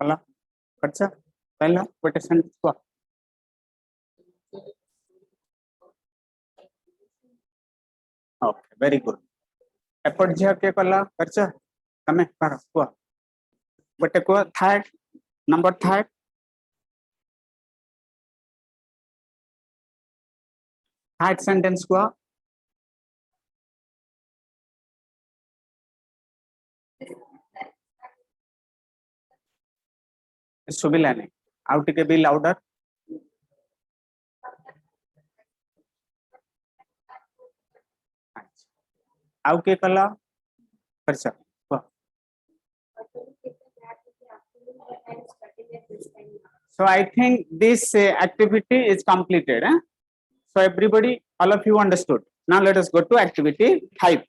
कला अच्छा पहला गोटे सेंटेंस को ओके वेरी गुड एपट झिया के कला करछ तमे कर को गोटे को थर्ड नंबर थर्ड सेंटेंस को सुबिला नहीं आउ टिके बी लाउडर आउ के कला करछ को so I think this activity is completed so everybody all of you understood now let us go to activity 5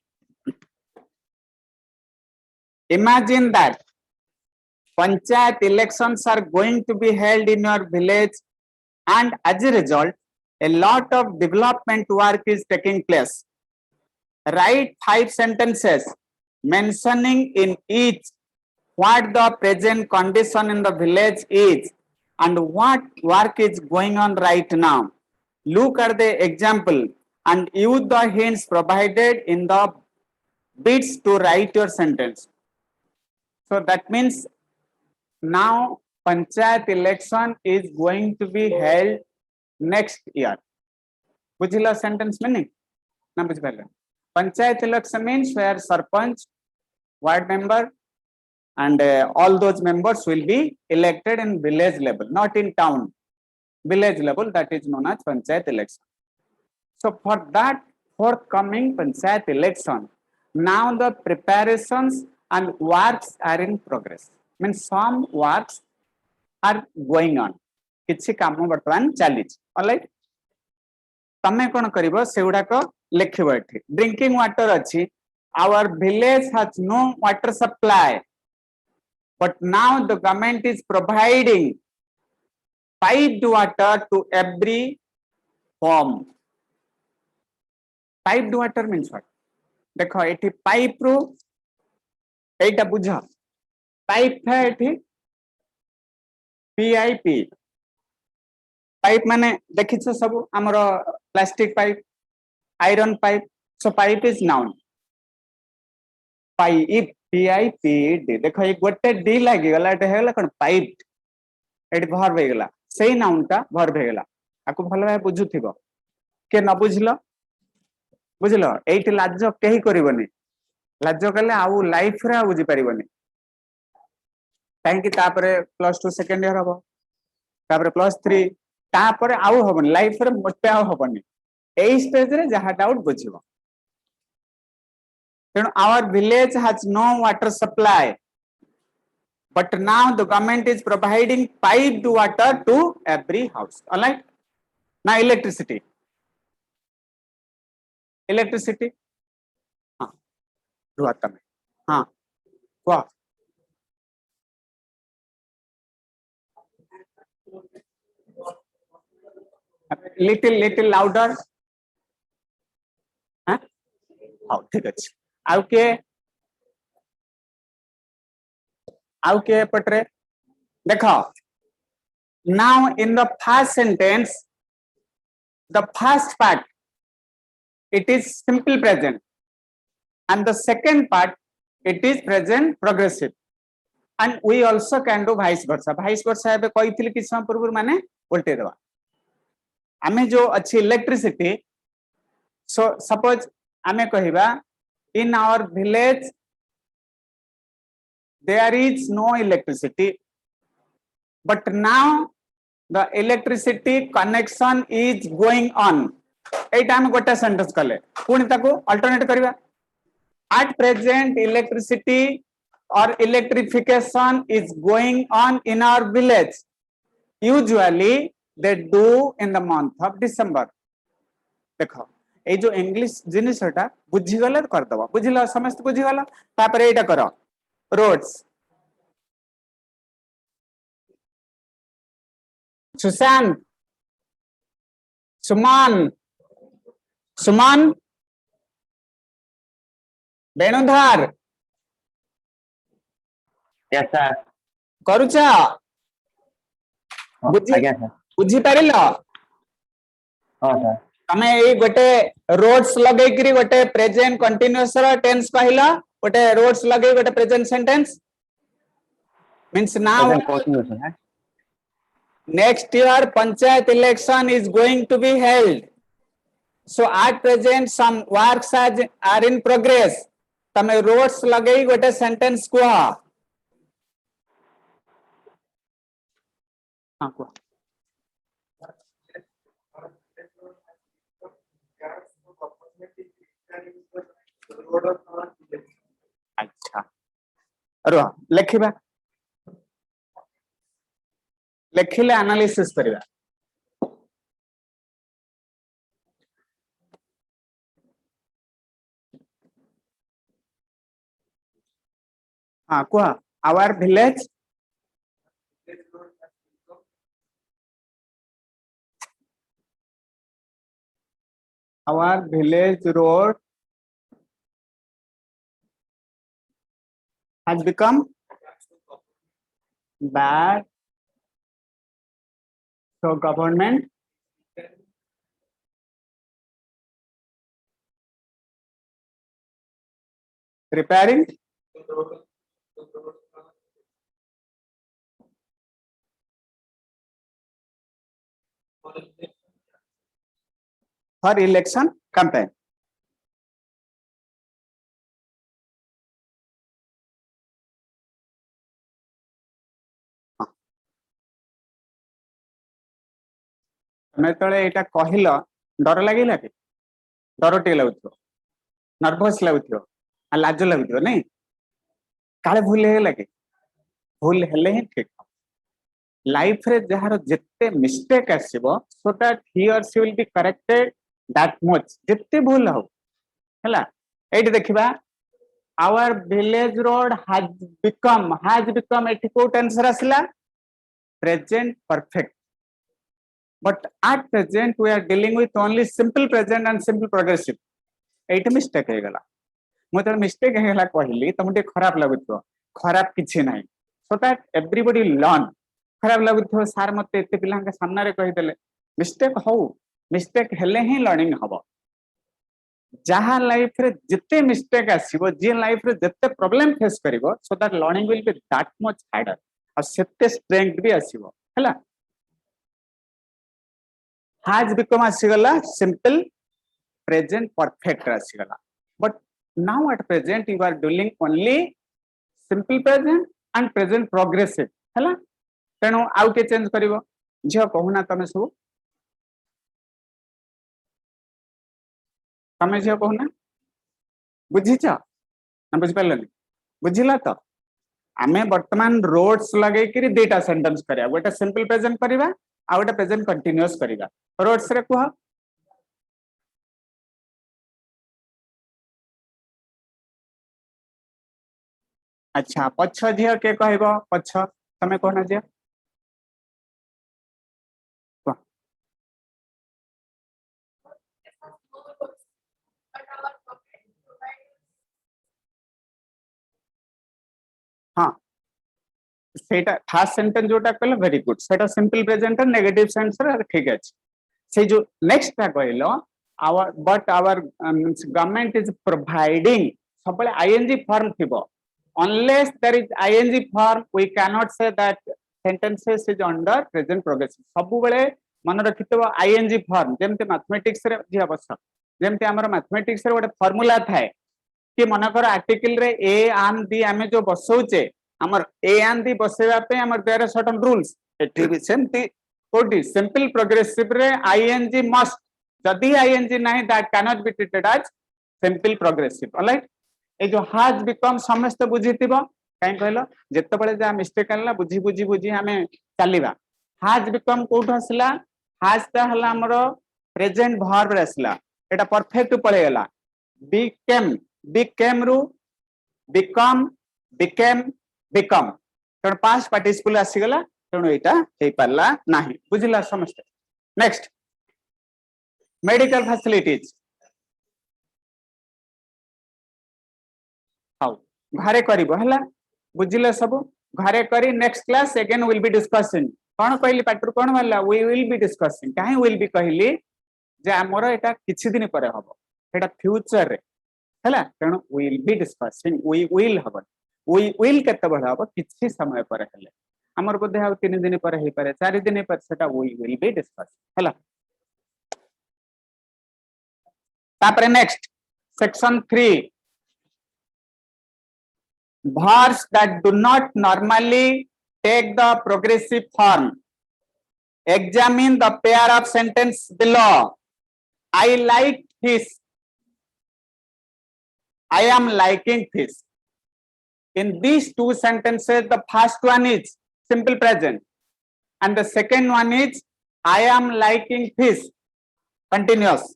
imagine that panchayat elections are going to be held in your village and as a result a lot of development work is taking place write 5 sentences mentioning in each what the present condition in the village is and what work is going on right now look at the example and use the hints provided in the bits to write your sentence so that means now panchayat election is going to be held next year bujhila sentence meaning na bujhpale panchayat election means where sarpanch ward member and all those members will be elected in village level not in town village level that is known as panchayat election so for that forthcoming panchayat election now the preparations and works are in progress means some works are going on किछि काम वर्तमान चली alright तमे कोन करिवो सेउडा को लिखिबो एठी drinking water अछि our village has no water supply but now the government is providing piped water to every home piped water means what देखो एठी पाइप रो एटा बुझा पाइप है एठी पीआईपी पाइप माने देखिछ सब हमरो plastic pipe iron pipe so pipe is noun pipe PIP देखो एक गोटे डी लागी गला एटा हेला कोन पाइप एटी भर हो गला सेही नाउनटा भर हो गला आकु भल भाय बुझुथिबो के न बुझलो बुझलो एटी लाज केही करबनी लाज कले आउ लाइफ रे बुझी परिबनी काहे तापरे +2 सेकंड इयर हबो तापरे +3 तापरे आउ हबनी लाइफ रे मोटे आउ हबनी एई स्टेज रे जहा doubt बुझिबो then our village has no water supply but now the government is providing piped water to every house all right now electricity हाँ रुआता में हाँ वाह little louder हाँ हाँ ठीक अच्छे आउ के पटरे देखो now in the first sentence the first part it is simple present and the second part it is present progressive and we also can do vice versa एबे कहिथिली कि समय पूर्व माने उल्टे देबा आमे जो अच्छी इलेक्ट्रिसिटी so suppose आमे कहिबा in our village there is no electricity but now the electricity connection is going on एटा हम गोटे सेंटेंस कले पुनी ताको alternate करिवा at present electricity or electrification is going on in our village usually they do in the month of December देखो ए जो English जिनिसटा बुझी गले कर दबा बुझिला समस्त बुझी गला तापर एटा करो roads सुशांत सुमन वेणुधर Yes, sir. करूछ बुझी आज्ञा सर बुझी पारिल हां सर तमे ए गोटे रोड्स लगे करी गोटे प्रेजेंट कंटीन्यूअस रो टेंस कहला गोटे रोड्स लगे गोटे present sentence means now present continuous है next year panchayat election is going to be held, so at present some works are in progress. तमे रोड्स लगे गोटे सेंटेंस को हाँ को अच्छा अरे लिखिबा लिखिले एनालिसिस करिबा हाँ को our village road has become bad, so government repairing for election campaign. मैं तले एटा कहिलो डर लागिला कि डर टे लागुथो नर्वस लागुथो आ लाज लागुथो नहीं काले भूल हेला कि भूल हेले ही ठीक लाइफ रे जहार जत्ते मिस्टेक आसीबो सो दैट ही और she will be corrected that much जत्ते भूल हो हैला एटी देखिबा our village road has become eighty को टेंसर आसला present perfect but at present we are dealing with only simple present and simple progressive एटी mistake हे गला मते मिस्टेक हे गला कहली तमटे खराब लागुतो खराब किछि नाही सो दैट एवरीबॉडी लर्न खराब लागुतो सर मते एते पिला के सामने रे कहि देले मिस्टेक हो मिस्टेक हेले ही लर्निंग हबो जहाँ लाइफ रे जिते मिस्टेक आसीबो जे लाइफ रे जिते प्रॉब्लम फेस करिवो so that learning will be that much harder और सेते स्ट्रेंथ भी आसीबो हैला has become आसीगला सिंपल प्रेजेंट परफेक्ट आसीगला but now at present you are doing only simple present and present progressive हैला तेनो आउ के चेंज करिवो जे कहूना तमे सब तमे जे कहूना बुझिछ ना बुझ पालनी बुझिला तो आमे वर्तमान रोड्स लगे करी देटा सेंटेंस करिया गोटे सिंपल प्रेजेंट करिवा आ गोटे प्रेजेंट कंटीन्यूअस करिवा रोड्स रे कुह अच्छा पछ झिया के कहबो पछ तमे कहना झिया हाँ सेटा फर्स्ट सेंटेंस जोटा कहले वेरी गुड सेटा सिंपल प्रेजेंट और नेगेटिव सेंस रे ठीक अछि से जो नेक्स्ट टा कहलो our but our government is providing सबले आईएनजी फॉर्म थिबो unless there is ing form we cannot say that sentences is under present progressive सब बेले मन रखितबो ing form जेमते मैथमेटिक्स रे जे अवश्य जेमते हमर मैथमेटिक्स रे गोटे फार्मूला थाए कि मनकर आर्टिकल रे ए एंड बी आमे जो बसौचे हमर ए एंड बी बसेवा पे हमर देयर आर सर्टेन रूल्स एठी भी सेमती कोडी सिंपल प्रोग्रेसिव रे ing मस्ट जदी ing नाही that cannot be treated as simple progressive alright ए जो हैज बिकम समस्त बुझितिबो काई कहलो जत्ते बळे जा मिस्टेक आला बुझी बुझी बुझी हमें चलीबा हैज बिकम कोठ हसला हैज ता हला हमरो प्रेजेंट वर्ब रे असला एटा परफेक्ट पळे गेला became ru become became become तण पास्ट पार्टिसिपल आसी गला तण एटा हे परला नाही बुझिला समस्त नेक्स्ट मेडिकल फैसिलिटीज हाउ घरे करिवो हला बुझिले सब घरे करी next class again will be discussing कौन कहली पाटर कौन वाला वी विल बी डिस्कसिंग कहीं विल बी कहली जे आमर एटा किछि दिन पर हबो एटा फ्यूचर रे हला तेणु will be discussing we will हबो वी विल केते बड़ हबो किछि समय पर हेले हमर बोधे आ 3 दिन पर हे पारे 4 दिन पर सेटा वी विल बी डिस्कसिंग हला तापरे next section 3 verbs that do not normally take the progressive form. Examine the pair of sentence below. I like fish. I am liking fish. In these two sentences, the first one is simple present and the second one is I am liking fish. Continuous.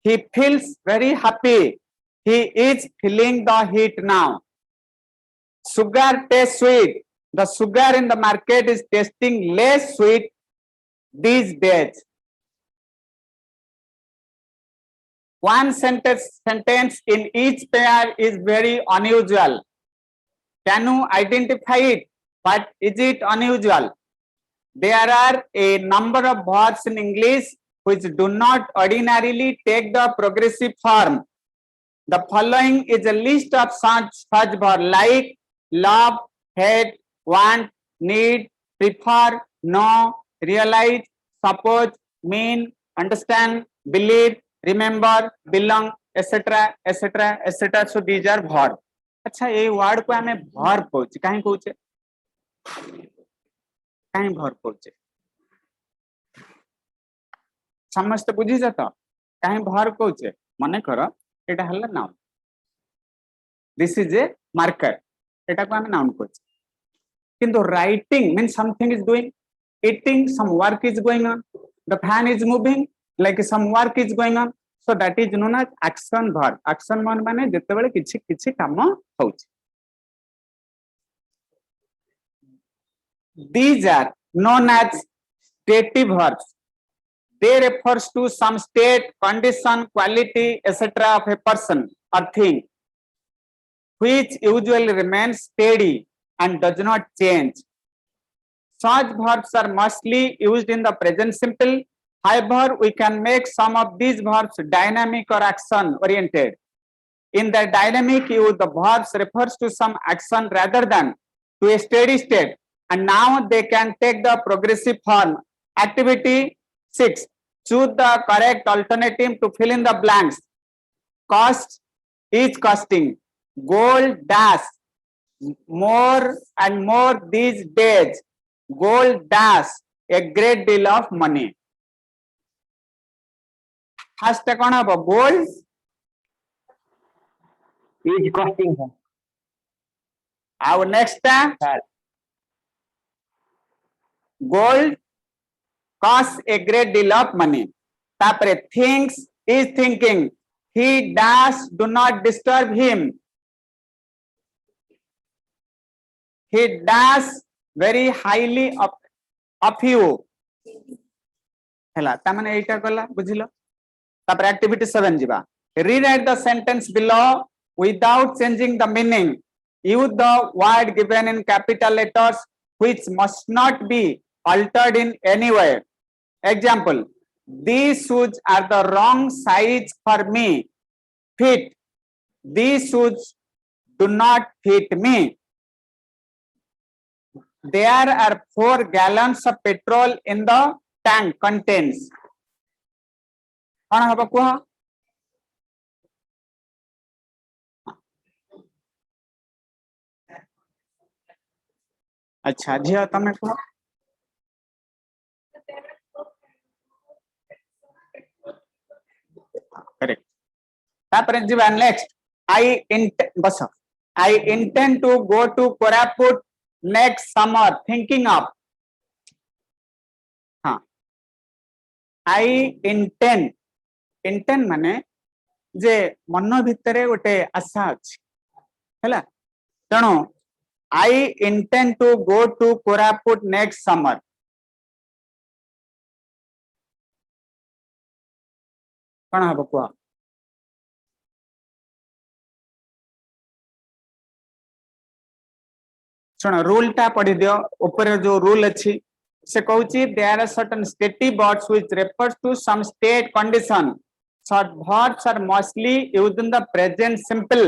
He feels very happy. He is feeling the heat now. Sugar tastes sweet. The sugar in the market is tasting less sweet these days. One sentence in each pair is very unusual. Can you identify it? What is it unusual? There are a number of verbs in English which do not ordinarily take the progressive form. The following is a list of such verbs like love, hate, want, need, prefer, know, realize, suppose, mean, understand, believe, remember, belong, etc., etc., etc. So these are verbs. अच्छा ये word को हमें verb कहूचे काहे कहूचे काहे verb कहूचे समस्त बुझी जाता काहे verb कहूचे माने करो एटा हल्ला noun this is a marker एटा को हम नाउन कहूचे किंतु writing mean something is doing eating some work is going on the fan is moving like some work is going on so that is known as action verb माने जते बेले किछि किछि काम होउची these are known as stative verbs they refers to some state condition quality etc of a person or thing which usually remains steady and does not change. Such verbs are mostly used in the present simple. However, we can make some of these verbs dynamic or action oriented. In the dynamic use, the verbs refers to some action rather than to a steady state, and now they can take the progressive form. Activity 6. Choose the correct alternative to fill in the blanks. Cost is costing. Gold dash more and more these days. Gold dash a great deal of money. First कौन हबो gold is costing sir. Our next Sir. gold costs a great deal of money. तापरे thinks is thinking. He dash do not disturb him. He dash very highly of you हला ता माने एटा कला बुझिलो तापर activity 7 जिबा rewrite the sentence below without changing the meaning use the word given in capital letters which must not be altered in any way example these shoes are the wrong size for me fit these shoes do not fit me there are 4 gallons of petrol in the tank contains कौन हबो कुह अच्छा झिया तमे कुह correct तापर जिबा next I intend to go to Koraput next summer thinking of हाँ I intend माने जे मन भितरे गोटे आशा अछि हैला तणो I intend to go to Koraput next summer कौन हबो कुआ सुन रूल टा पढ़ी दियो ऊपर जो रूल अच्छी से कहूची there are certain stative words which refers to some state condition short verbs are mostly used in the present simple.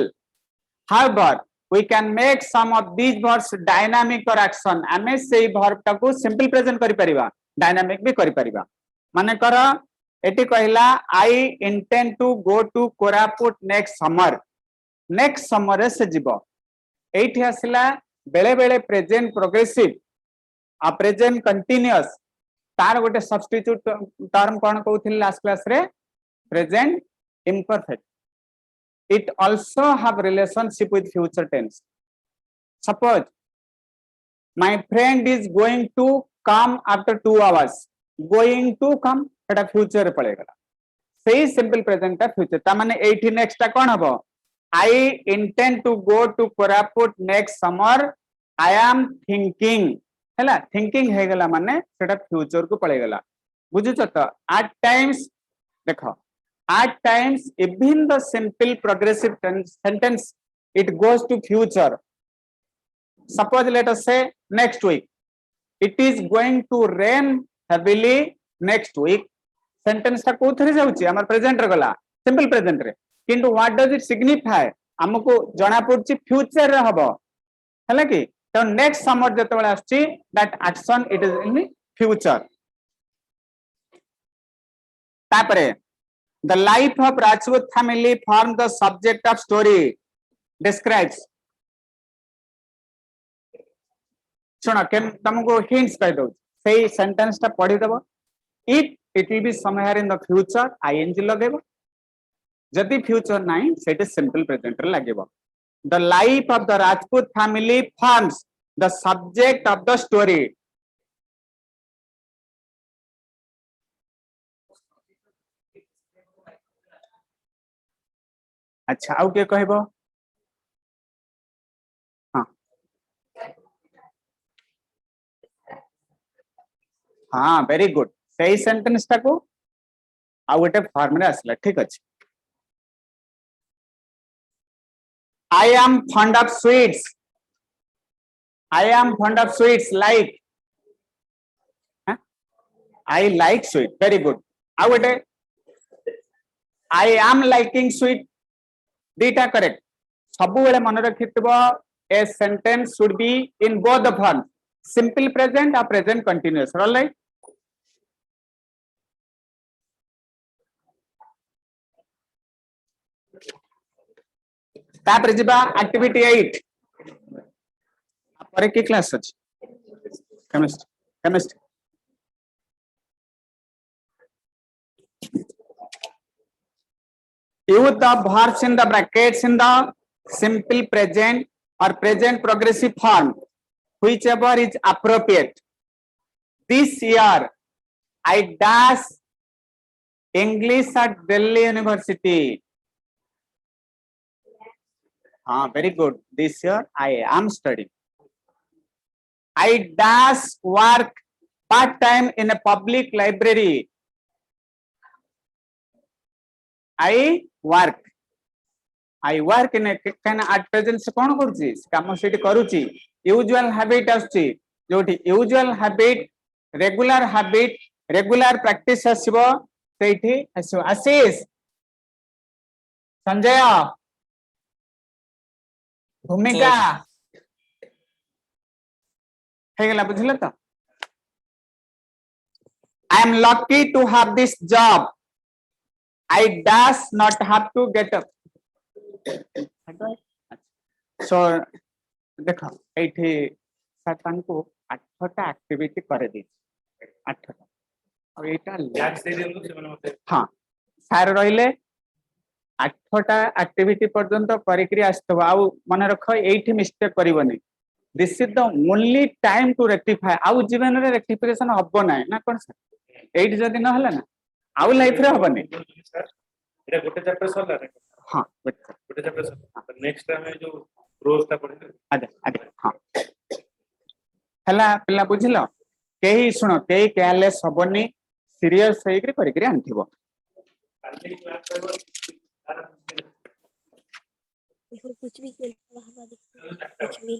However, we can make some of these verbs dynamic or action. आमे सेही verb टाको simple present करि परिबा dynamic भी करि परिबा माने कर eighty कहला I intend to go to Koraput next summer रे से जीवो एठी आसला बेले बेले प्रेजेंट प्रोग्रेसिव आ प्रेजेंट कंटीन्यूअस तार गोटे सब्स्टिट्यूट टर्म कोन कहउथिल लास्ट क्लास रे present imperfect. It also have relationship with future tense. Suppose my friend is going to come after 2 hours. Going to come Etah future पड़ेगा सही simple present टा future ता माने 80 next टा कोन हबो I intend to go to Koraput next summer. I am thinking हैला thinking हे गला माने सेटा future को पड़ेगा बुझुछ त at times देखो at times even the simple progressive sentence it goes to future. Suppose let us say next week it is going to rain heavily next week. Sentence ta कोथरे जाउची हमर present रे गला simple present रे किंतु what does it signify हमको जणा पड़ची future रे हबो हैला कि तो नेक्स्ट समर जते बेला आछी that action it is in future तापरे The life of Rajput family formed the subject of story. Describes. सुना केन तुमको hints कह दो सही sentence टा पढ़ी दबो if it will be somewhere in the future ing लगेबो जदि future नहीं सेट simple present रे लागेबो the life of the Rajput family forms the subject of the story. अच्छा आउ के कहबो हाँ वेरी गुड सही सेंटेंस टाको आ गोटे फॉर्म रे आसला ठीक अछि I am fond of sweets. I am fond of sweets like I like sweet very good आ गोटे I am liking sweet data correct सब बेले मन रखितबो a sentence should be in both the form simple present or present continuous right तापर जिबा activity 8 पर की class अछि chemistry use the verbs in the brackets in the simple present or present progressive form whichever is appropriate. This year I dash English at Delhi University. Very good. This year I am studying. I dash work part time in a public library. I work in a kind at present से कौन करूची काम सेठी करूची usual habit आछी जोठी usual habit regular practice आसीबो सेठी आसीबो आशीष संजय भूमिका हे गला बुझिल त I am lucky to have this job. I does not have to get up. So देखो एठी सतान को 8टा एक्टिविटी करे दी 8टा और एटा लैक्स दे देनु से माने मते हां सार रहिले 8टा एक्टिविटी पर्यंत करिकरी आस्तबो आ माने रख एठी मिस्टेक करिवनी this is the only time to rectify आउ जीवन रे रेक्टिफिकेशन हबो नै ना कोन सर एठी जदी न हला ना आउ लाइफ रे हबो नै एटा गोटे चैप्टर सरला रे हां गोटे चैप्टर सर नेक्स्ट टाइम जो रोज ता पढे आदे हां हला पिला बुझिलो केही सुनो केही केयरलेस हबोनी सीरियस हेकरी करिकरी आनथिबो कुछ भी कुछ भी